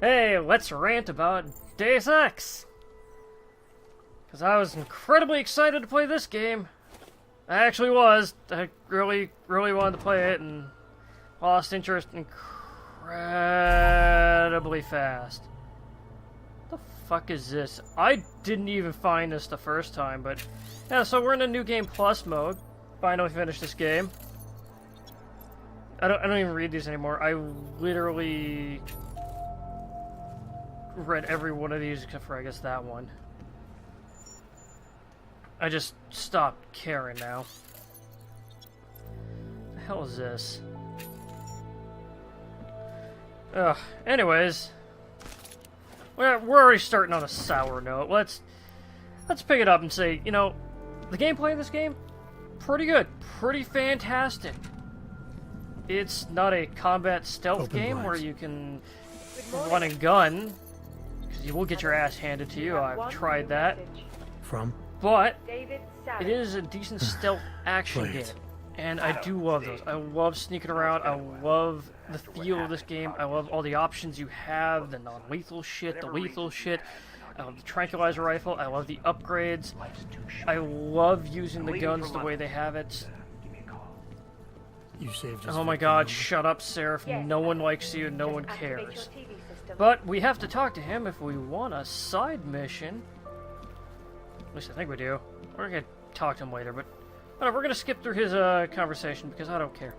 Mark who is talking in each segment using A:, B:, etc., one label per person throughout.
A: Hey, let's rant about Deus Ex! Because I was incredibly excited to play this game. I actually was. I really wanted to play it and lost interest incredibly fast. What the fuck is this? I didn't even find this the first time, but... Yeah, so we're in a New Game Plus mode. Finally finished this game. I don't even read these anymore. I literally... read every one of these except for, I guess, that one. I just stopped caring now. The hell is this? Ugh. Anyways, we're already starting on a sour note. Let's pick it up and say, you know, the gameplay in this game, pretty good, pretty fantastic. It's not a combat stealth game where you can run and gun. You will get your ass handed to you. I've tried that. But it is a decent stealth action game. And I do love those. I love sneaking around. I love the feel of this game. I love all the options you have. The non-lethal shit, the lethal shit. I love the tranquilizer rifle. I love the upgrades. I love using the guns the way they have it. Oh my god, shut up, Seraph. No one likes you. No one cares. But we have to talk to him if we want a side mission. At least I think we do. We're gonna talk to him later, but we're gonna skip through his conversation because I don't care.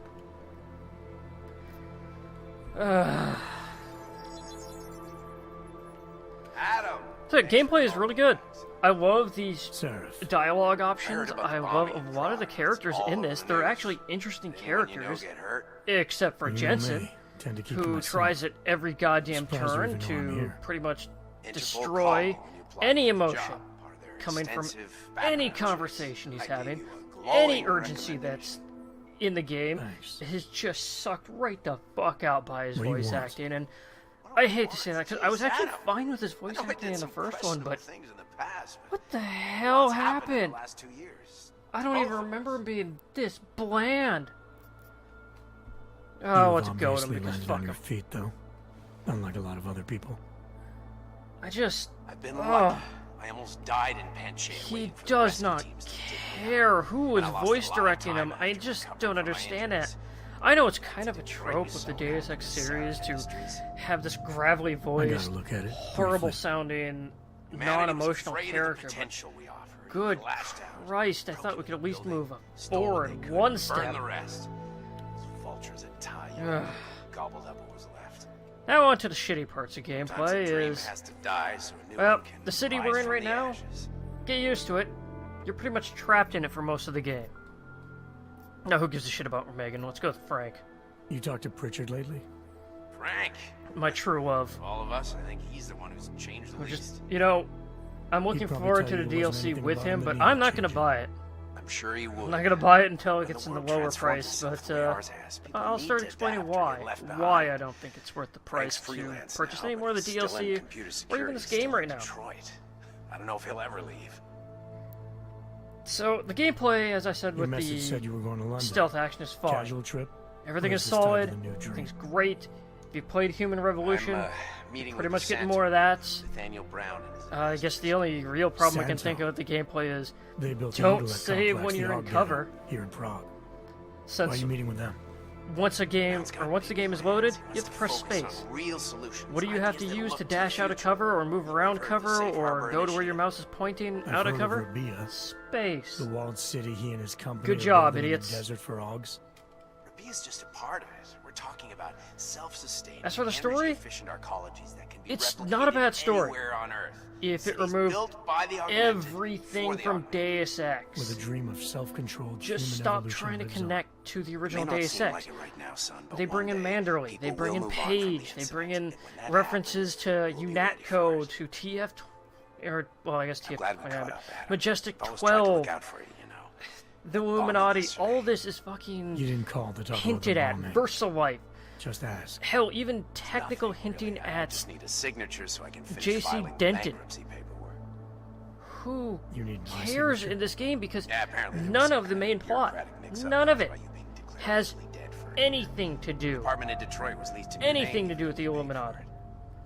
B: Adam.
A: So gameplay is really good. I love these dialogue options. I love a lot of the characters in this. They're actually interesting characters, except for Jensen, who tries at every goddamn turn to pretty much destroy any emotion coming from any conversation he's having, any urgency that's in the game is just sucked right the fuck out by his voice acting. And I hate to say that because I was actually fine with his voice acting in the first one, but what the hell happened? I don't even remember him being this bland. Oh, let's go to him because fuck him.
C: Feet, though. Unlike a lot of other people.
B: I've been lucky. I almost died in Panchaea.
A: He does not care who is voice directing him. I just don't understand that. I know it's kind of a trope with the Deus Ex series to have this gravelly voice, horrible sounding, non-emotional character. But good Christ, I thought we could at least move forward one step. Now on to the shitty parts of gameplay is, well, the city we're in right now, get used to it. You're pretty much trapped in it for most of the game. Now who gives a shit about Megan? Let's go with Frank.
C: You talked to Pritchard lately?
B: Frank?
A: My true love.
B: Of all of us, I think he's the one who's changed the least.
A: You know, I'm looking forward to the DLC with him, but I'm not going to buy it.
B: I'm sure he would.
A: I'm not going to buy it until it gets in the lower price, but I'll start explaining why. Why I don't think it's worth the price to purchase any more of the DLC or even this game right now.
B: I don't know if he'll ever leave.
A: So, the gameplay, as I said, with the stealth action is fine. Everything is solid, everything's great. If you played Human Revolution, pretty much getting more of that. I guess the only real problem I can think of with the gameplay is don't save when you're in cover.
C: Here in Prague.
A: Since
C: why are you meeting with them?
A: Once the game is loaded, you have to press space. What do you have to use to dash out of cover or move around cover or go to where your mouse is pointing out of cover? Space.
C: The walled city he and his company.
A: Good job, idiots.
C: Desert for Augs.
B: Rabia's just a part of it. We're talking about self-sustaining.
A: As for the story, it's not a bad story. If it removed everything from Deus Ex.
C: With a dream of self-controlled
A: just stop trying to connect to the original Deus Ex. They bring in Manderley, they bring in Paige, they bring in references to UNATCO, to TF, or, well, I guess TF, Majestic 12, the Illuminati, all this is fucking hinted at, VersaLife.
C: Just ask.
A: Hell, even technical hinting at JC Denton. Who cares in this game? Because none of the main plot, none of it, has anything to do with the Illuminati.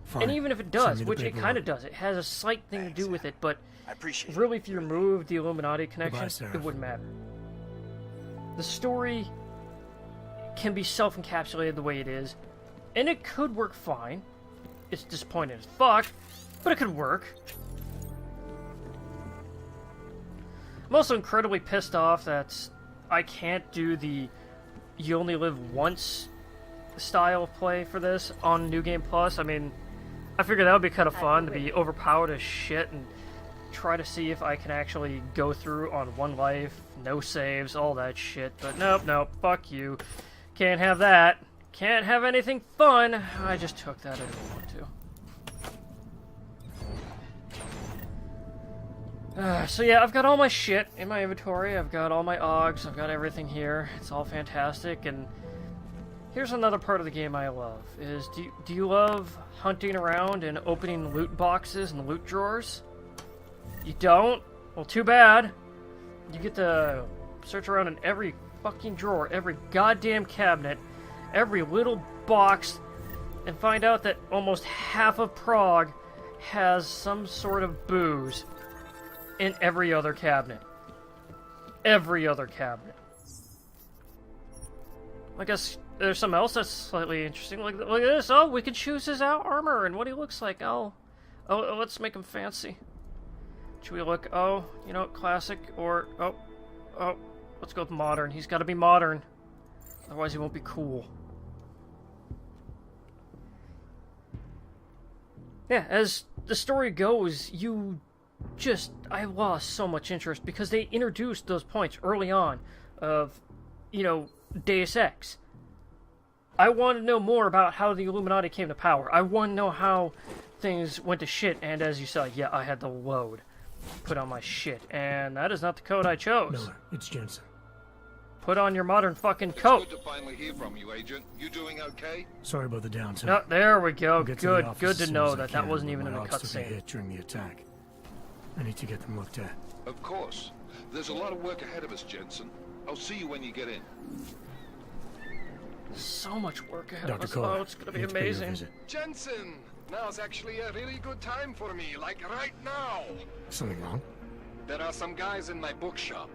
C: Fine.
A: And even if it
C: Send
A: does,
C: me the
A: which it kind
C: paperwork.
A: of does, it has a slight thing to do with it, but
B: I appreciate it.
A: really if you remove the Illuminati
C: Goodbye,
A: connection,
C: Seraph.
A: it wouldn't matter. The story can be self-encapsulated the way it is, and it could work fine. It's disappointing as fuck, but it could work. I'm also incredibly pissed off that I can't do the you only live once style of play for this on New Game Plus. I mean, I figured that would be kind of fun to be overpowered as shit and try to see if I can actually go through on one life, no saves, all that shit. But nope, fuck you. Can't have that. Can't have anything fun. I just took that. I didn't want to. So yeah, I've got all my shit in my inventory. I've got all my AUGs. I've got everything here. It's all fantastic. And here's another part of the game I love: is do you love hunting around and opening loot boxes and loot drawers? You don't? Well, too bad. You get to search around in every fucking drawer, every goddamn cabinet, every little box, and find out that almost half of Prague has some sort of booze in every other cabinet. Every other cabinet. I guess there's something else that's slightly interesting. Look at this. Oh, we can choose his armor and what he looks like. Oh, let's make him fancy. Should we look? Oh, you know, classic or oh, let's go with modern. He's got to be modern, otherwise he won't be cool. Yeah, as the story goes, I lost so much interest because they introduced those points early on of, you know, Deus Ex. I want to know more about how the Illuminati came to power. I want to know how things went to shit, and as you saw, yeah, I had to load, put on my shit, and that is not the code I chose.
C: Miller, it's Jensen.
A: Put on your modern fucking coat.
D: It's good to finally hear from you, Agent. You doing okay?
C: Sorry about the downtime.
A: Oh, there we go.
C: I'll get to the
A: Good
C: office
A: to
C: as soon
A: know
C: as I
A: that
C: can,
A: wasn't
C: but
A: even in
C: my
A: a
C: ops took a
A: cutscene.
C: hit during the attack. I need to get them looked at.
D: Of course. There's a lot of work ahead of us, Jensen. I'll see you when you get in.
A: So much work ahead of
C: Dr.
A: us.
C: Cole,
A: Oh, it's gonna be
C: need to pay you a
A: amazing.
C: visit.
E: Jensen! Now's actually a really good time for me, like right now.
C: Something wrong?
E: There are some guys in my bookshop.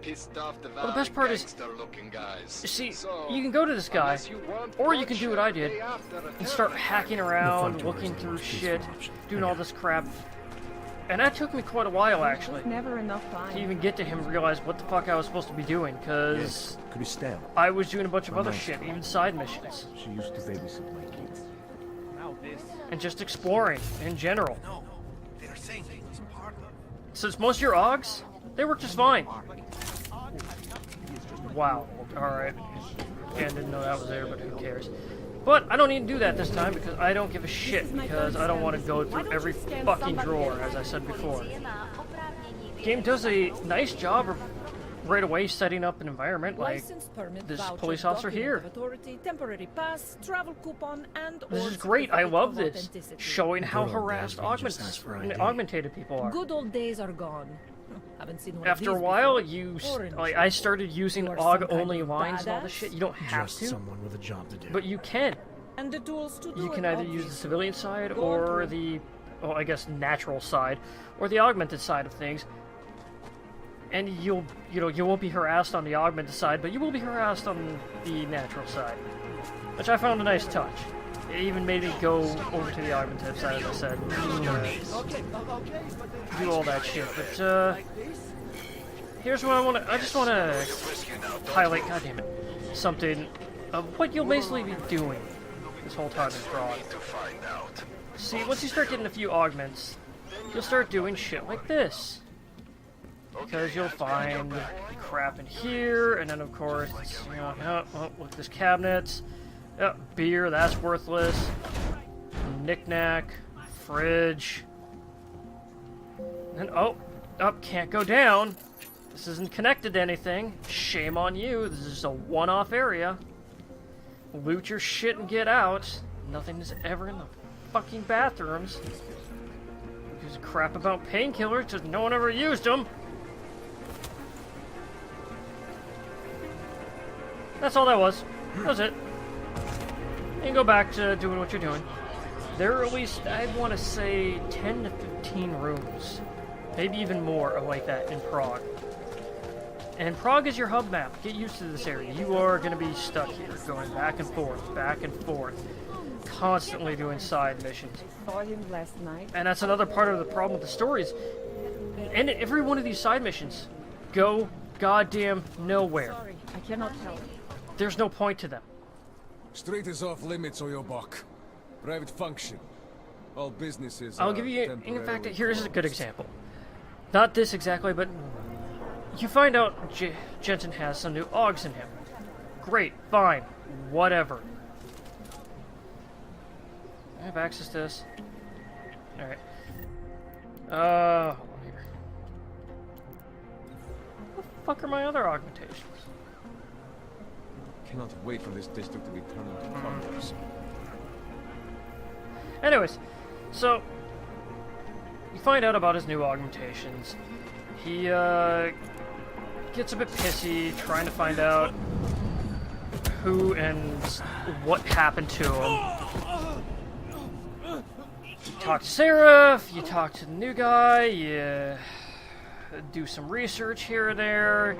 E: Pissed off the
A: Well, the best part is,
E: gangster-looking guys.
A: you see,
E: So,
A: you can go to this guy,
E: unless you want
A: or you can do what I did
E: bloodshed day after a
A: and start
E: terror
A: hacking
E: attack.
A: around,
C: The front door
A: looking
C: is the
A: through
C: most peaceful
A: shit,
C: option.
A: doing
C: I
A: all
C: got
A: this crap. And that took me quite a while, actually,
F: Never enough
A: to
F: time.
A: even get to him and realize what the fuck I was supposed to be doing, because
G: Could be stale.
A: I was doing a bunch of
G: My
A: other
G: mind's
A: shit,
G: fine.
A: even side missions,
G: She used to babysit my kids.
A: and just exploring in general.
B: No, they're saying he was part of.
A: Since most of your AUGs, they work just fine. Wow, alright. Yeah, I didn't know that was there, but who cares. But I don't need to do that this time because I don't give a shit, because I don't want to go through every fucking drawer, as I said before. The game does a nice job of right away setting up an environment like
F: License, permit,
A: this
F: voucher,
A: police officer
F: document
A: here.
F: of authority, temporary pass, travel coupon, and
A: This
F: or
A: is great. I
F: certificate
A: love
F: of
A: this,
F: authenticity.
A: showing how
C: Good old
A: harassed
C: days when you just ask for ID.
A: augmentated people are.
F: Good old days are gone. Haven't seen one
A: After a
F: of these
A: while,
F: before.
A: I started using
F: You are some
A: AUG-only
F: kind of
A: lines and all this
F: badass?
A: shit. You don't have
C: Just
A: to,
C: someone with a job to do.
A: but you can.
F: And the tools to do
A: You can
F: it,
A: either use the
F: obviously.
A: civilian side
F: Go on
A: or
F: through.
A: the, I guess, natural side, or the augmented side of things. And you won't be harassed on the augmented side, but you will be harassed on the natural side, which I found a nice touch. It even made me go over to the augmented side, as I said. Do all that shit, but here's what I just want to highlight. God damn it, something of what you'll basically be doing this whole time in Prague. See, once you start getting a few augments, you'll start doing shit like this. Because you'll find crap in here, and then of course, you know, oh, look, this cabinet. Oh, beer, that's worthless. Knick-knack, fridge. And can't go down. This isn't connected to anything. Shame on you. This is a one-off area. Loot your shit and get out. Nothing is ever in the fucking bathrooms. Gives a crap about painkillers because no one ever used them. That's all that was. That was it. You can go back to doing what you're doing. There are at least, I want to say, 10 to 15 rooms. Maybe even more like that in Prague. And Prague is your hub map. Get used to this area. You are going to be stuck here, going back and forth, constantly doing side missions.
F: Saw him last night.
A: And that's another part of the problem with the stories. And every one of these side missions go goddamn nowhere.
F: Sorry, I cannot help.
A: There's no point to them.
H: Street is off limits, Oyobok. Private function. All businesses
A: I'll
H: are
A: give you, in fact,
H: temporarily
A: here's a good
H: closed.
A: example. Not this exactly, but you find out Jensen has some new augs in him. Great, fine, whatever. I have access to this. Alright. Hold on here. What the fuck are my other augmentations?
H: Cannot wait for this district to return into progress.
A: Anyways, so you find out about his new augmentations. He gets a bit pissy trying to find out who and what happened to him. You talk to Seraph, you talk to the new guy, you do some research here or there,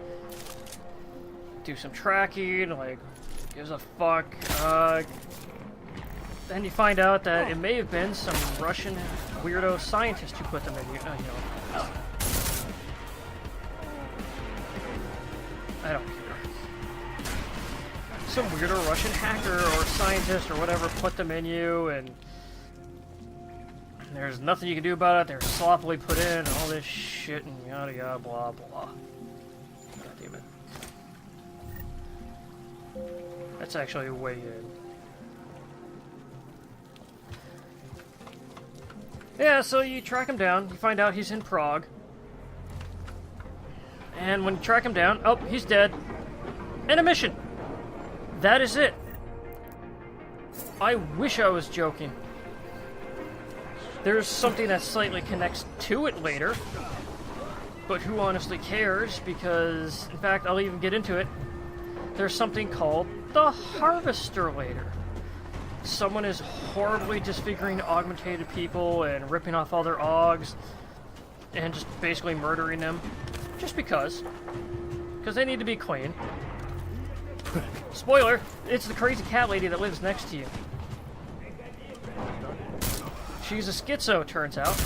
A: do some tracking, like, gives a fuck. Then you find out that it may have been some Russian weirdo scientist who put them in you. I don't care. Some weirdo Russian hacker or scientist or whatever put them in you, and there's nothing you can do about it. They're sloppily put in, and all this shit, and yada yada, blah blah. God damn it. That's actually way in. Yeah, so you track him down, you find out he's in Prague. And when you track him down, oh, he's dead. And a mission. That is it. I wish I was joking. There's something that slightly connects to it later. But who honestly cares? Because, in fact, I'll even get into it. There's something called the Harvester later. Someone is horribly disfiguring augmentated people and ripping off all their augs and just basically murdering them just because they need to be clean. Spoiler, it's the crazy cat lady that lives next to you. She's a schizo, turns out,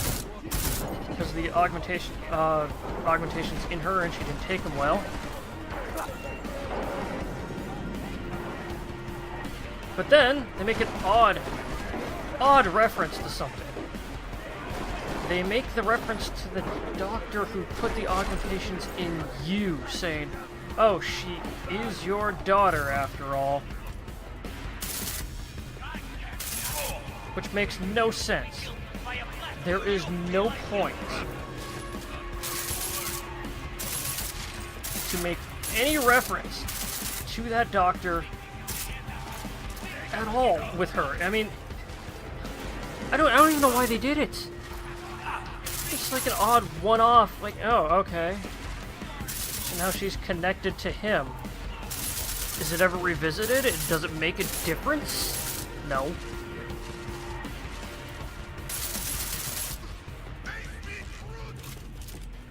A: because the augmentation's in her and she didn't take them well. But then, they make an odd reference to something. They make the reference to the doctor who put the augmentations in you, saying, oh, she is your daughter after all. Which makes no sense. There is no point to make any reference to that doctor at all with her. I mean, I don't even know why they did it. It's like an odd one-off, like, oh, okay. So now she's connected to him. Is it ever revisited? Does it make a difference? No.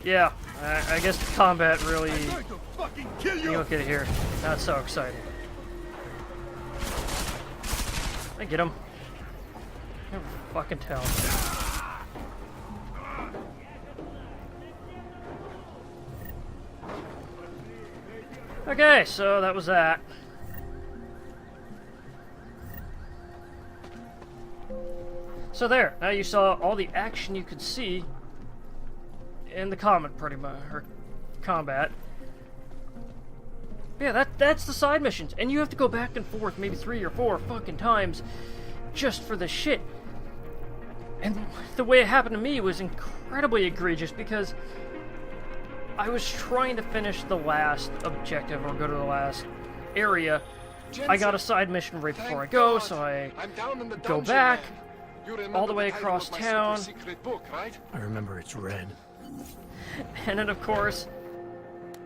A: Yeah, I guess the combat really... You look at it here. Not so exciting. I get him. Never fucking tell. Okay, so that was that. So there, now you saw all the action you could see in the combat, pretty much, or combat. Yeah, that's the side missions, and you have to go back and forth maybe 3 or 4 fucking times just for this shit. And the way it happened to me was incredibly egregious because I was trying to finish the last objective or go to the last area. I got a side mission right before I go, so I go back all the way across town.
C: I remember it's red.
A: And then, of course,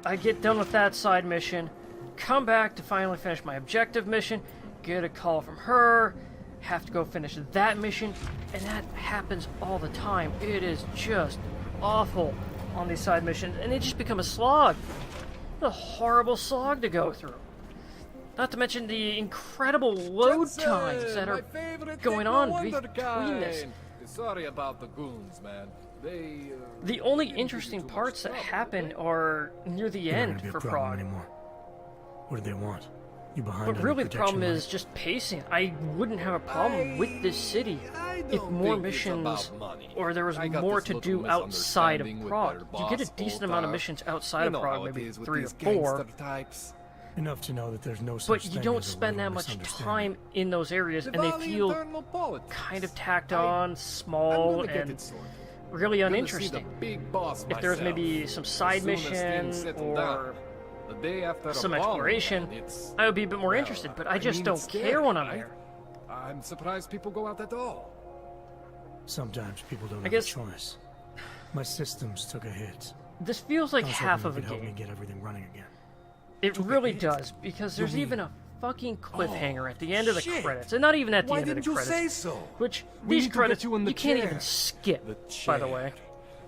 A: I get done with that side mission, come back to finally finish my objective mission, get a call from her, have to go finish that mission, and that happens all the time. It is just awful on these side missions, and they just become a slog. A horrible slog to go through. Not to mention the incredible load times that are going on between this.
H: Sorry about the goons, man.
A: The only interesting parts that happen are near the end for Prague.
C: Anymore. What do they want? You behind?
A: But really, the problem is just pacing. I wouldn't have a problem with this city if more missions, or there was more to do outside of Prague. You get a decent amount of missions outside of Prague, maybe 3 or 4.
C: Enough to know that there's no such
A: But you
C: thing
A: don't
C: as a
A: spend
C: little
A: that much
C: misunderstanding.
A: time in those areas, and they feel kind of tacked on, small, and really uninteresting. If there's maybe some side missions or some exploration, I would be a bit more interested, but I just don't care when I'm there.
H: I'm surprised people go out at all.
C: Sometimes people don't
A: I
C: have
A: guess-
C: a choice. My systems took a hit.
A: This feels like
C: I was
A: half
C: hoping
A: of
C: you
A: a
C: could help me
A: game.
C: get everything running again.
A: It really does, because there's even a fucking cliffhanger at the end of the credits, and not even at the end of the credits. Which, these credits, you can't even skip, by the way.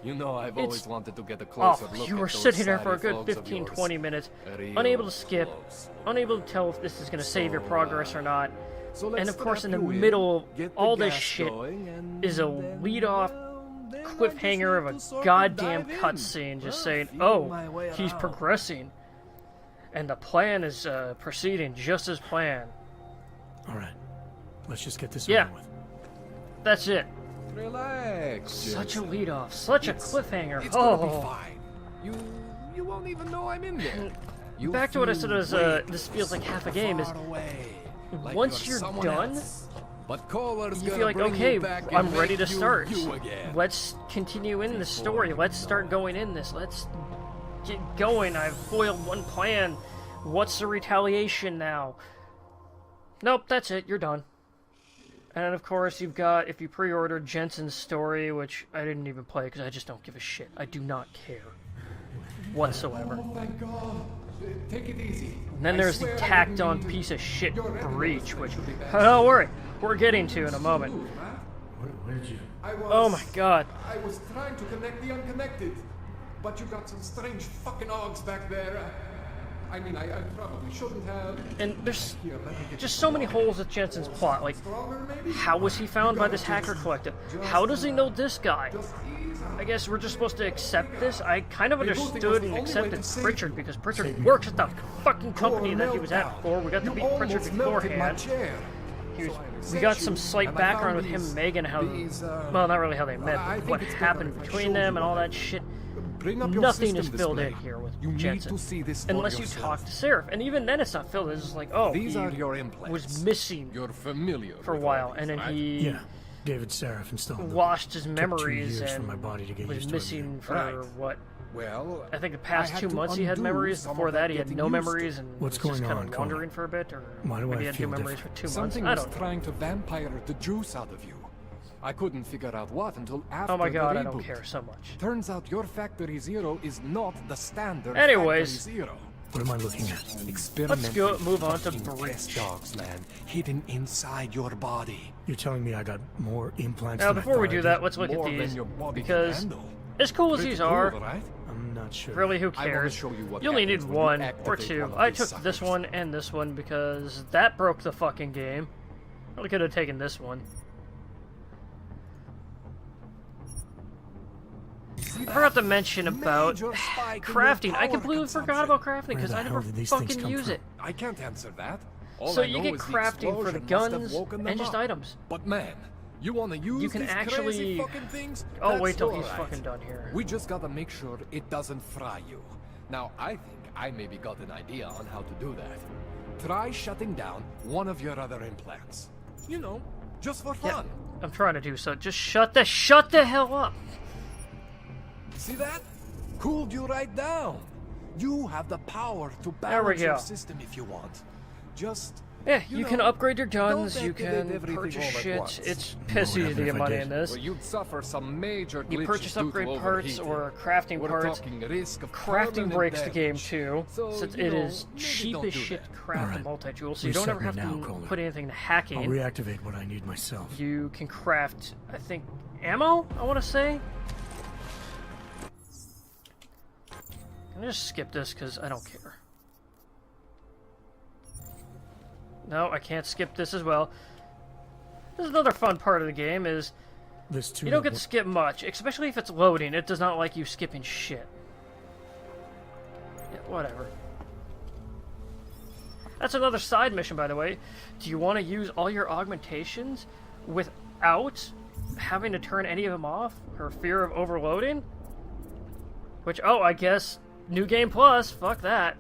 H: You know, I've
A: It's
H: always wanted to get a closer look
A: you were
H: at those
A: sitting there for a
H: side
A: good
H: vlogs of
A: 15,
H: yours.
A: 20 minutes,
H: Real
A: unable to skip,
H: close.
A: unable to tell if this is going to save your progress or not.
H: So let's
A: And of course, in the
H: strap you
A: middle,
H: get the
A: all this
H: gas
A: shit
H: going, and
A: is a
H: then,
A: lead-off
H: then I
A: cliffhanger of
H: just need to
A: a
H: sort
A: goddamn
H: dive in.
A: cutscene just saying,
H: Feel
A: oh,
H: my way
A: he's
H: around.
A: progressing. And the plan is proceeding just as planned.
C: All right, let's just get this
A: Yeah.
C: over with.
A: That's it.
H: Relax.
A: Such a
H: Jensen.
A: lead-off, such a
H: It's-
A: cliffhanger.
H: It's gonna be
A: Oh,
H: fine. You won't even know I'm in there. You'll
A: back to what I
H: feel
A: said was,
H: way
A: this feels like half a game is
H: far away, like
A: once
H: you're
A: you're
H: someone
A: done,
H: else. But Caller's
A: you
H: gonna
A: feel like,
H: bring
A: okay,
H: you back and
A: I'm ready
H: make
A: to
H: you
A: start.
H: you again.
A: Let's continue in the story. Let's start going in this. Let's get going. I've foiled one plan. What's the retaliation now? Nope, that's it. You're done. And of course, you've got, if you pre-ordered Jensen's story, which I didn't even play because I just don't give a shit. I do not care whatsoever.
H: Oh, thank God. Take it easy.
A: And then
H: I
A: there's the
H: swear I
A: tacked
H: didn't
A: on
H: mean to-
A: piece of shit
H: Your head
A: Breach,
H: will
A: which,
H: be back.
A: don't worry, we're getting to in a moment.
C: Where did you?
A: Oh my god.
H: I was trying to connect the unconnected, but you got some strange fucking ogs back there. I mean, I probably shouldn't have.
A: And there's
H: Here, let me get
A: just so many holes with Jensen's plot. Like,
H: stronger, maybe?
A: how was he found by this hacker collective? How does he know this guy?
H: Just ease up.
A: I guess we're just supposed to accept this. I kind of
H: They both think
A: understood
H: it's the
A: and
H: only way
A: accepted
H: to save
A: Pritchard
H: you.
A: because Pritchard works at the fucking company that he was at
H: Meltdown.
A: before. We got to
H: You
A: meet Pritchard
H: almost melted my
A: beforehand.
H: chair.
A: He was,
H: So I
A: we
H: sent
A: got
H: you,
A: some slight
H: and I
A: background
H: found
A: with him
H: these-
A: and Megan, how,
H: these,
A: well, not really how they met,
H: I
A: but what
H: think it's
A: happened
H: better if I
A: between
H: show
A: them
H: you
A: and all
H: what I-
A: that shit.
H: Bring up your
A: Nothing is
H: system
A: filled
H: display.
A: in here with
H: You
A: Jensen.
H: need to see this for
A: Unless you
H: yourself.
A: talk to Seraph. And even then it's not filled. It's just like, oh,
H: These
A: he
H: are your implants.
A: was missing
H: You're familiar
A: for a
H: with
A: while.
H: all
A: And then
H: these, right?
A: he
C: Yeah, David Seraph installed them.
A: lost his
C: Took 2
A: memories
C: years for
A: and
C: my body to get
A: was
C: used
A: missing
C: to it.
A: for,
H: Right.
A: what,
H: Well,
A: I think the
H: I
A: past
H: had
A: 2
H: to
A: months he had
H: undo
A: memories.
H: some
A: Before
H: of
A: that he had
H: getting
A: no
H: used to.
A: memories and
C: What's
A: was just
C: going
A: kind
C: on,
A: of
C: Cole?
A: wandering for a bit. Or
C: Why do
A: maybe
C: I
A: he had
C: feel
A: no memories
C: different?
A: for 2 months.
H: Something
A: I
H: was
A: don't know.
H: trying to vampire the juice out of you. I couldn't figure out what until after
A: Oh my god,
H: the
A: I don't
H: reboot.
A: care so much.
H: Turns out your Factory Zero is not the standard
A: Anyways.
H: Factory Zero.
C: What am I looking at?
A: Let's go move on to
H: fucking
A: Breach.
H: test dogs, man, hidden inside your body.
C: You're telling me I got more implants
A: Now,
C: than I
A: before we
C: thought I
A: do that,
C: did?
A: let's look at
H: More
A: these.
H: than your body can
A: Because,
H: handle.
A: as cool as
H: Pretty
A: these
H: cool,
A: are,
H: right?
C: I'm not sure.
A: really, who
H: I wanna
A: cares?
H: show you what
A: You only need
H: happens when you
A: one or
H: activate
A: 2.
H: one of
A: I
H: these
A: took this
H: suckers.
A: one and this one because that broke the fucking game. I could have taken this one. I forgot to mention about
H: Major spike in your
A: crafting. I
H: power
A: completely forgot
H: consumption.
A: about crafting
C: Where
A: because
C: the
A: I
C: hell
A: never
C: did these things
A: fucking
C: come
A: use
C: from?
A: it.
H: I can't answer that. All
A: So
H: I
A: you
H: know
A: get
H: is the
A: crafting for the
H: explosion must have
A: guns
H: woken them
A: and just
H: up.
A: items.
H: But man, you want to use
A: You can
H: these
A: actually-
H: crazy fucking things?
A: Oh,
H: That's
A: wait till
H: all
A: he's
H: right.
A: fucking done here.
H: We just gotta make sure it doesn't fry you. Now, I think I maybe got an idea on how to do that. Try shutting down one of your other implants. You know, just for
A: Yeah,
H: fun.
A: I'm trying to do so. Just shut the hell up.
H: See that? Cooled you right down. You have the power to
A: There we
H: balance your
A: go.
H: system if you want. Just
A: Yeah, you can upgrade your guns,
H: don't
A: you
H: activate
A: can
H: everything
A: purchase
H: all at
A: shit.
H: once.
A: It's piss easy to get money in this.
H: Well, you'd suffer some major
A: You
H: glitches
A: purchase
H: due to
A: upgrade parts
H: overheating.
A: or crafting
H: We're
A: parts.
H: talking risk of
A: Crafting
H: permanent
A: breaks the game
H: damage.
A: too,
H: So,
A: since
H: you
A: it
H: know,
A: is
H: maybe
A: cheap
H: don't
A: as
H: do
A: shit
H: that.
A: to craft a
C: Alright.
A: multi-tool, so you don't
C: Reset
A: ever have
C: me now,
A: to
C: Crawler.
A: put anything to
C: I'll
A: hacking.
C: reactivate what I need myself.
A: You can craft, I think, ammo, I want to say? I'm gonna just skip this because I don't care. No, I can't skip this as well. This is another fun part of the game, is
C: This too.
A: you don't get to skip much, especially if it's loading. It does not like you skipping shit. Yeah, whatever. That's another side mission, by the way. Do you want to use all your augmentations without having to turn any of them off for fear of overloading? Which, oh, I guess, New Game Plus, fuck that.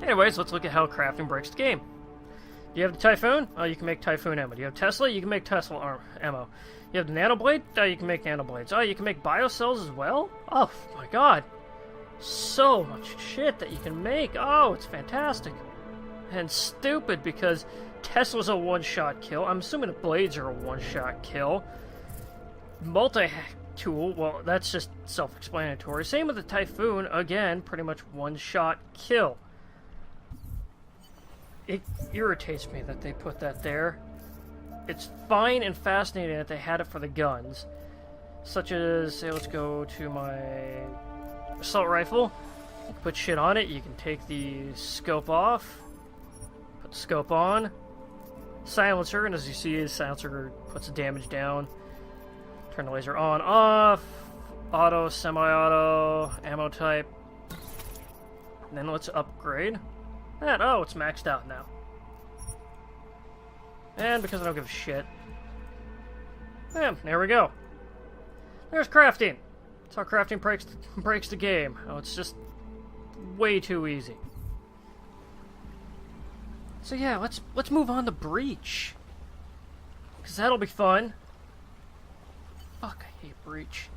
A: Anyways, let's look at how crafting breaks the game. Do you have the Typhoon? Oh, you can make Typhoon ammo. Do you have Tesla? You can make Tesla ammo. You have the Nanoblade? Oh, you can make Nanoblades. Oh, you can make Biocells as well? Oh, my god. So much shit that you can make. Oh, it's fantastic. And stupid, because Tesla's a one-shot kill. I'm assuming the blades are a one-shot kill. Multi-tool, well, that's just self-explanatory. Same with the Typhoon. Again, pretty much one-shot kill. It irritates me that they put that there. It's fine and fascinating that they had it for the guns. Such as, say, let's go to my assault rifle. You can put shit on it. You can take the scope off. Put the scope on. Silencer, and as you see, the silencer puts the damage down. Turn the laser on, off. Auto, semi-auto, ammo type. And then let's upgrade. And, oh, it's maxed out now. And because I don't give a shit. And there we go. There's crafting. That's how crafting breaks the game. Oh, it's just way too easy. So yeah, let's move on to Breach. Because that'll be fun. Fuck, I hate Breach.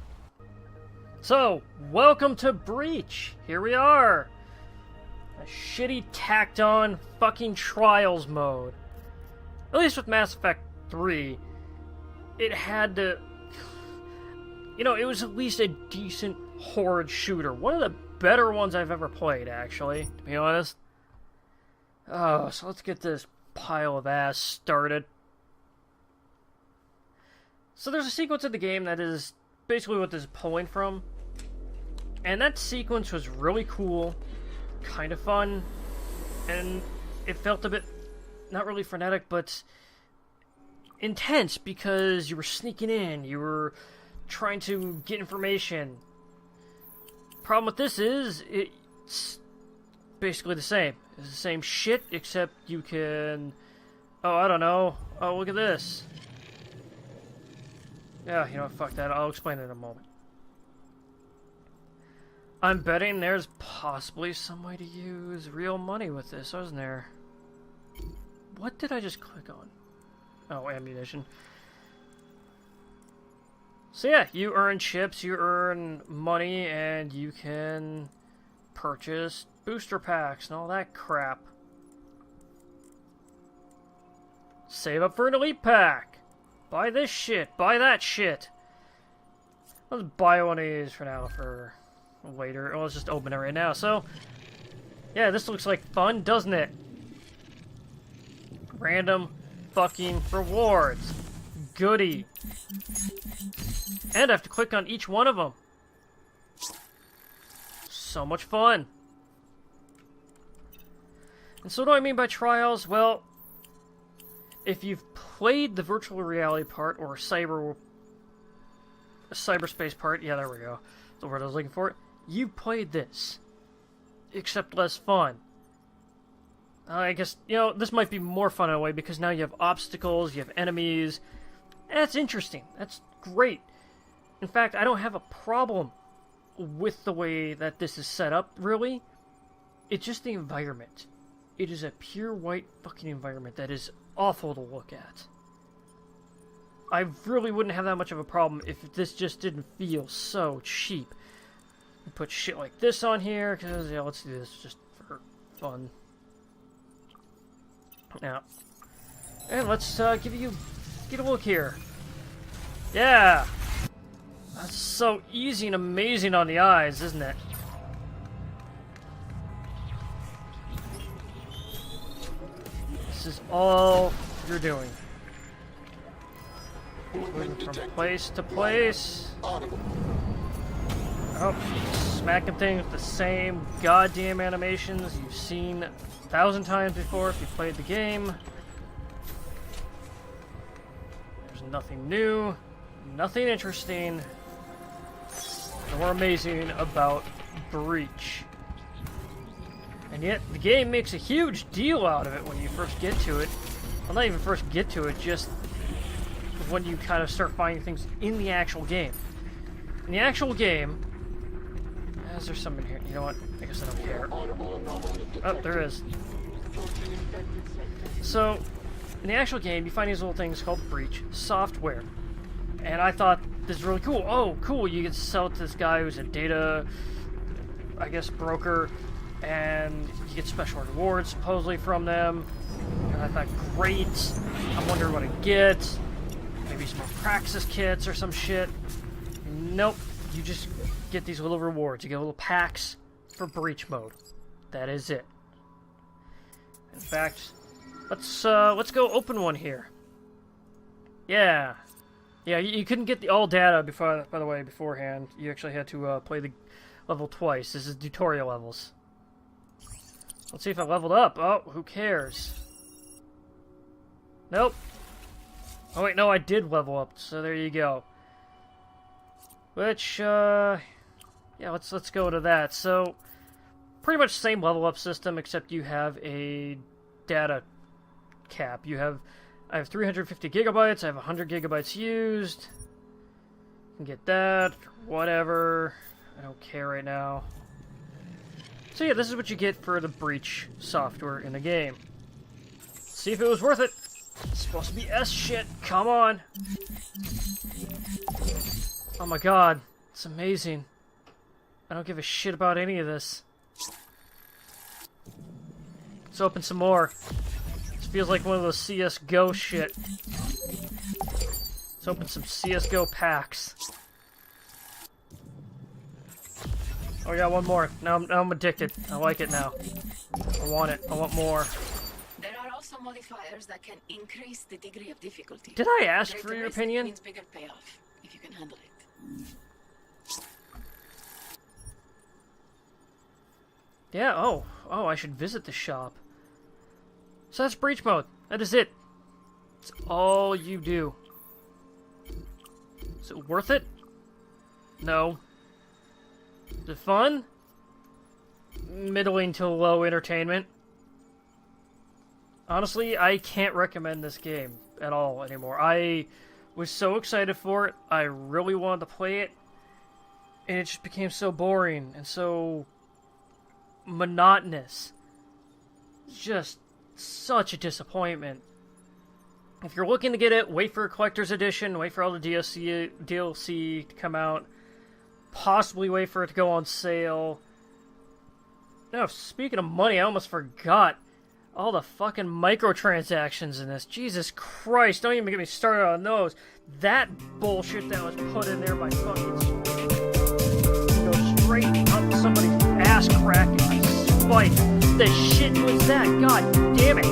A: So, welcome to Breach. Here we are. A shitty tacked on fucking Trials mode. At least with Mass Effect 3, it had to... You know, it was at least a decent horde shooter. One of the better ones I've ever played, actually, to be honest. Oh, so let's get this pile of ass started. So there's a sequence in the game that is basically what this is pulling from. And that sequence was really cool, kind of fun, and it felt a bit, not really frenetic, but intense, because you were sneaking in, you were trying to get information. Problem with this is, it's basically the same. It's the same shit, except you can... Oh, I don't know. Oh, look at this. Yeah, you know what, fuck that. I'll explain it in a moment. I'm betting there's possibly some way to use real money with this, wasn't there? What did I just click on? Oh, ammunition. So yeah, you earn chips, you earn money, and you can purchase booster packs and all that crap. Save up for an elite pack. Buy this shit. Buy that shit. Let's buy one of these for now for later. Well, let's just open it right now. So, yeah, this looks like fun, doesn't it? Random fucking rewards. Goody. And I have to click on each one of them. So much fun. And so what do I mean by trials? Well, if you've played the virtual reality part or cyberspace part, yeah, there we go. That's the word I was looking for. You played this, except less fun. I guess, you know, this might be more fun in a way because now you have obstacles, you have enemies. That's interesting. That's great. In fact, I don't have a problem with the way that this is set up, really. It's just the environment. It is a pure white fucking environment that is awful to look at. I really wouldn't have that much of a problem if this just didn't feel so cheap. Put shit like this on here, because, yeah, let's do this just for fun. Now, and let's get a look here. Yeah, that's so easy and amazing on the eyes, isn't it? This is all you're doing. Moving from place to place. Oh, smacking things with the same goddamn animations you've seen 1,000 times before if you played the game. There's nothing new, nothing interesting, or amazing about Breach. And yet, the game makes a huge deal out of it when you first get to it. Well, not even first get to it, just when you kind of start finding things in the actual game. In the actual game, is there some in here? You know what? I guess I don't care. Oh, there is. So, in the actual game, you find these little things called Breach software. And I thought this is really cool. Oh, cool, you can sell it to this guy who's a data, I guess, broker, and you get special rewards supposedly from them. And I thought, great, I'm wondering what I get. Maybe some more Praxis kits or some shit. Nope, you just get these little rewards. You get little packs for Breach mode. That is it. In fact, let's go open one here. Yeah, you couldn't get the all data before. By the way, beforehand, you actually had to play the level twice. This is tutorial levels. Let's see if I leveled up. Oh, who cares? Nope. Oh wait, no, I did level up. So there you go. Which, yeah, let's go to that. So, pretty much same level up system, except you have a data cap. I have 350 gigabytes. I have 100 gigabytes used. You can get that, whatever. I don't care right now. So yeah, this is what you get for the Breach software in the game. Let's see if it was worth it. It's supposed to be S shit. Come on. Oh my god, it's amazing. I don't give a shit about any of this. Let's open some more. This feels like one of those CSGO shit. Let's open some CSGO packs. Oh yeah, one more. Now I'm addicted. I like it now. I want it. I want more.
I: There are also modifiers that can increase the degree of difficulty.
A: Did I ask for your
I: risk
A: opinion?
I: means bigger payoff, if you can handle it.
A: Yeah, oh, I should visit the shop. So that's Breach mode. That is it. It's all you do. Is it worth it? No. Is it fun? Middling to low entertainment. Honestly, I can't recommend this game at all anymore. I was so excited for it. I really wanted to play it. And it just became so boring and so monotonous. It's just such a disappointment. If you're looking to get it, wait for a collector's edition, wait for all the DLC to come out, possibly wait for it to go on sale. No, speaking of money, I almost forgot all the fucking microtransactions in this. Jesus Christ, don't even get me started on those. That bullshit that was put in there by fucking go straight up somebody's ass crack and spike. The shit was that? God damn it.